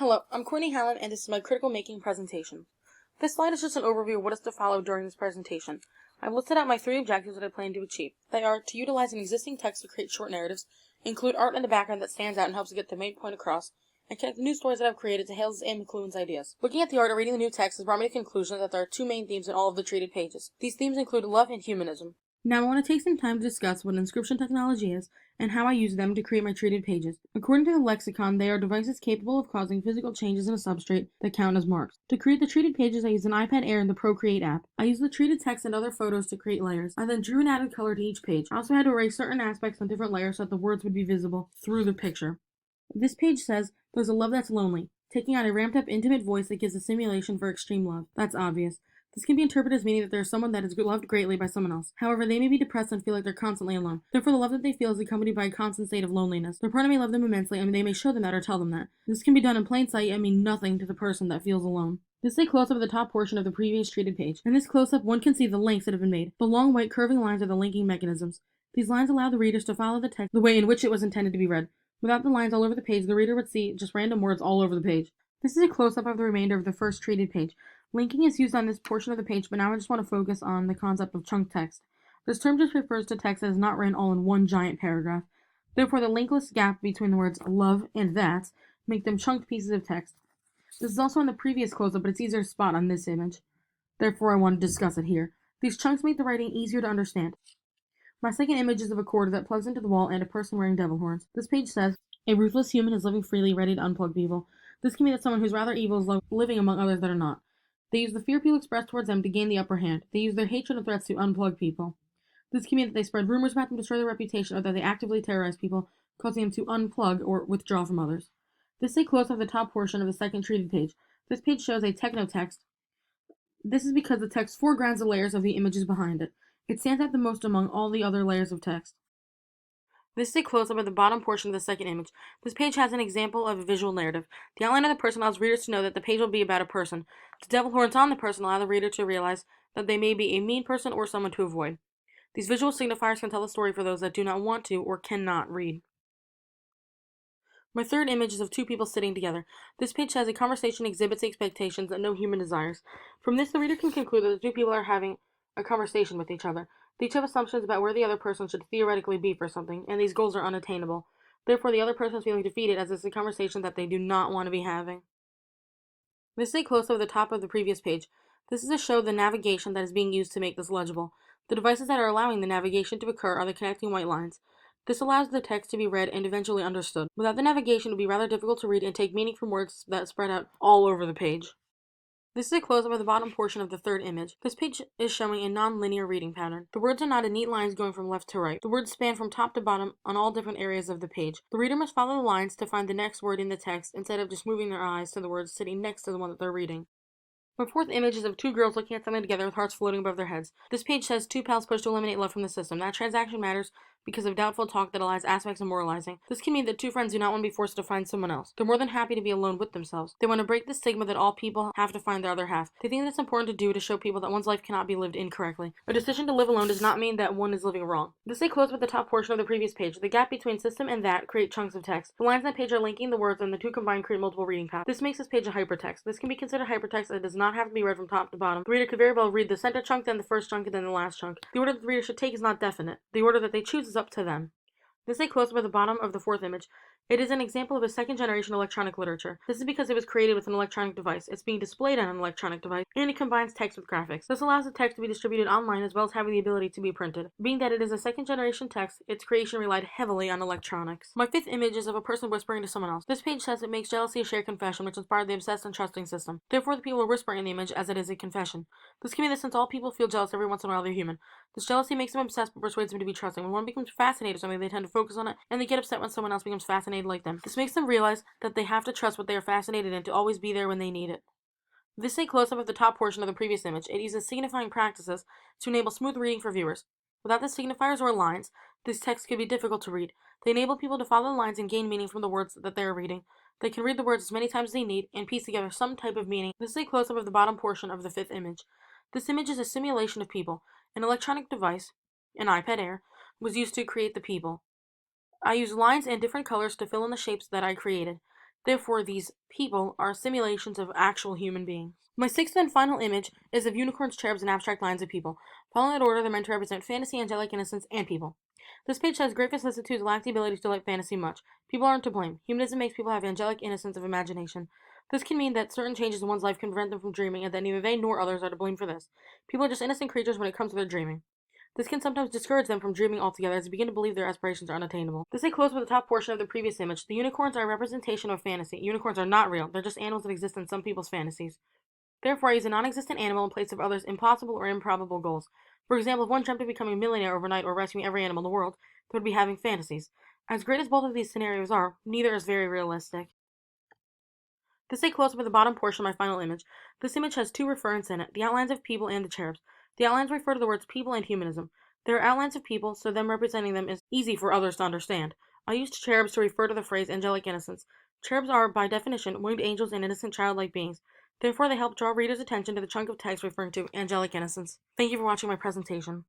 Hello, I'm Courtney Hallam, and this is my critical making presentation. This slide is just an overview of what is to follow during this presentation. I've listed out my 3 objectives that I plan to achieve. They are to utilize an existing text to create short narratives, include art in the background that stands out and helps to get the main point across, and connect the new stories that I've created to Hale's and McLuhan's ideas. Looking at the art and reading the new text has brought me to the conclusion that there are 2 main themes in all of the treated pages. These themes include love and humanism. Now I want to take some time to discuss what inscription technology is and how I use them to create my treated pages. According to the lexicon, they are devices capable of causing physical changes in a substrate that count as marks. To create the treated pages, I use an iPad Air and the Procreate app. I use the treated text and other photos to create layers. I then drew and added color to each page. I also had to erase certain aspects on different layers so that the words would be visible through the picture. This page says, "There's a love that's lonely," taking on a ramped-up, intimate voice that gives a simulation for extreme love. That's obvious. This can be interpreted as meaning that there is someone that is loved greatly by someone else. However, they may be depressed and feel like they're constantly alone. Therefore, the love that they feel is accompanied by a constant state of loneliness. Their partner may love them immensely, and they may show them that or tell them that. This can be done in plain sight and mean nothing to the person that feels alone. This is a close-up of the top portion of the previous treated page. In this close-up, one can see the links that have been made. The long white curving lines are the linking mechanisms. These lines allow the readers to follow the text the way in which it was intended to be read. Without the lines all over the page, the reader would see just random words all over the page. This is a close-up of the remainder of the first treated page. Linking is used on this portion of the page, but now I just want to focus on the concept of chunk text. This term just refers to text that is not written all in one giant paragraph. Therefore, the linkless gap between the words love and that make them chunked pieces of text. This is also in the previous close-up, but it's easier to spot on this image. Therefore, I want to discuss it here. These chunks make the writing easier to understand. My second image is of a cord that plugs into the wall and a person wearing devil horns. This page says, "A ruthless human is living freely, ready to unplug people." This can mean that someone who's rather evil is living among others that are not. They use the fear people express towards them to gain the upper hand. They use their hatred and threats to unplug people. This can mean that they spread rumors about them to destroy their reputation, or that they actively terrorize people, causing them to unplug or withdraw from others. This is a close-up of the top portion of the second treated page. This page shows a techno text. This is because the text foregrounds the layers of the images behind it. It stands out the most among all the other layers of text. This is a close-up of the bottom portion of the second image. This page has an example of a visual narrative. The outline of the person allows readers to know that the page will be about a person. The devil horns on the person allow the reader to realize that they may be a mean person or someone to avoid. These visual signifiers can tell the story for those that do not want to or cannot read. My third image is of 2 people sitting together. This page says a conversation exhibits expectations that no human desires. From this, the reader can conclude that the 2 people are having a conversation with each other. They each have assumptions about where the other person should theoretically be for something, and these goals are unattainable. Therefore, the other person is feeling defeated as it's a conversation that they do not want to be having. This is a close-up of the top of the previous page. This is to show the navigation that is being used to make this legible. The devices that are allowing the navigation to occur are the connecting white lines. This allows the text to be read and eventually understood. Without the navigation, it would be rather difficult to read and take meaning from words that spread out all over the page. This is a close-up of the bottom portion of the third image. This page is showing a non-linear reading pattern. The words are not in neat lines going from left to right. The words span from top to bottom on all different areas of the page. The reader must follow the lines to find the next word in the text instead of just moving their eyes to the words sitting next to the one that they're reading. My fourth image is of 2 girls looking at something together with hearts floating above their heads. This page says 2 pals push to eliminate love from the system. That transaction matters because of doubtful talk that allows aspects of moralizing. This can mean that 2 friends do not want to be forced to find someone else. They're more than happy to be alone with themselves. They want to break the stigma that all people have to find their other half. They think that it's important to do to show people that one's life cannot be lived incorrectly. A decision to live alone does not mean that one is living wrong. This is a close-up at the top portion of the previous page. The gap between system and that create chunks of text. The lines on the page are linking the words, and the 2 combined create multiple reading paths. This makes this page a hypertext. This can be considered hypertext as it does not have to be read from top to bottom. The reader could very well read the center chunk, then the first chunk, and then the last chunk. The order that the reader should take is not definite. The order that they choose is up to them. This is a close-up at the bottom of the fourth image. It is an example of a second-generation electronic literature. This is because it was created with an electronic device. It's being displayed on an electronic device, and it combines text with graphics. This allows the text to be distributed online as well as having the ability to be printed. Being that it is a second-generation text, its creation relied heavily on electronics. My fifth image is of a person whispering to someone else. This page says it makes jealousy a shared confession, which inspired the obsessed and trusting system. Therefore, the people are whispering in the image as it is a confession. This can mean that since all people feel jealous every once in a while, they're human. This jealousy makes them obsessed but persuades them to be trusting. When one becomes fascinated with something, they tend to focus on it, and they get upset when someone else becomes fascinated like them. This makes them realize that they have to trust what they are fascinated in to always be there when they need it. This is a close-up of the top portion of the previous image. It uses signifying practices to enable smooth reading for viewers. Without the signifiers or lines, this text could be difficult to read. They enable people to follow the lines and gain meaning from the words that they are reading. They can read the words as many times as they need and piece together some type of meaning. This is a close-up of the bottom portion of the fifth image. This image is a simulation of people. An electronic device, an iPad Air, was used to create the people. I used lines and different colors to fill in the shapes that I created. Therefore, these people are simulations of actual human beings. My sixth and final image is of unicorns, cherubs, and abstract lines of people. Following that order, they're meant to represent fantasy, angelic innocence, and people. This page says great vicissitudes lack the ability to delight fantasy much. People aren't to blame. Humanism makes people have angelic innocence of imagination. This can mean that certain changes in one's life can prevent them from dreaming, and that neither they nor others are to blame for this. People are just innocent creatures when it comes to their dreaming. This can sometimes discourage them from dreaming altogether as they begin to believe their aspirations are unattainable. This is close with the top portion of the previous image. The unicorns are a representation of fantasy. Unicorns are not real. They're just animals that exist in some people's fantasies. Therefore, I use a non-existent animal in place of others' impossible or improbable goals. For example, if one dreamt of becoming a millionaire overnight or rescuing every animal in the world, they would be having fantasies. As great as both of these scenarios are, neither is very realistic. To stay close up at the bottom portion of my final image, this image has two referents in it, the outlines of people and the cherubs. The outlines refer to the words people and humanism. There are outlines of people, so them representing them is easy for others to understand. I used cherubs to refer to the phrase angelic innocence. Cherubs are, by definition, winged angels and innocent childlike beings. Therefore, they help draw readers' attention to the chunk of text referring to angelic innocence. Thank you for watching my presentation.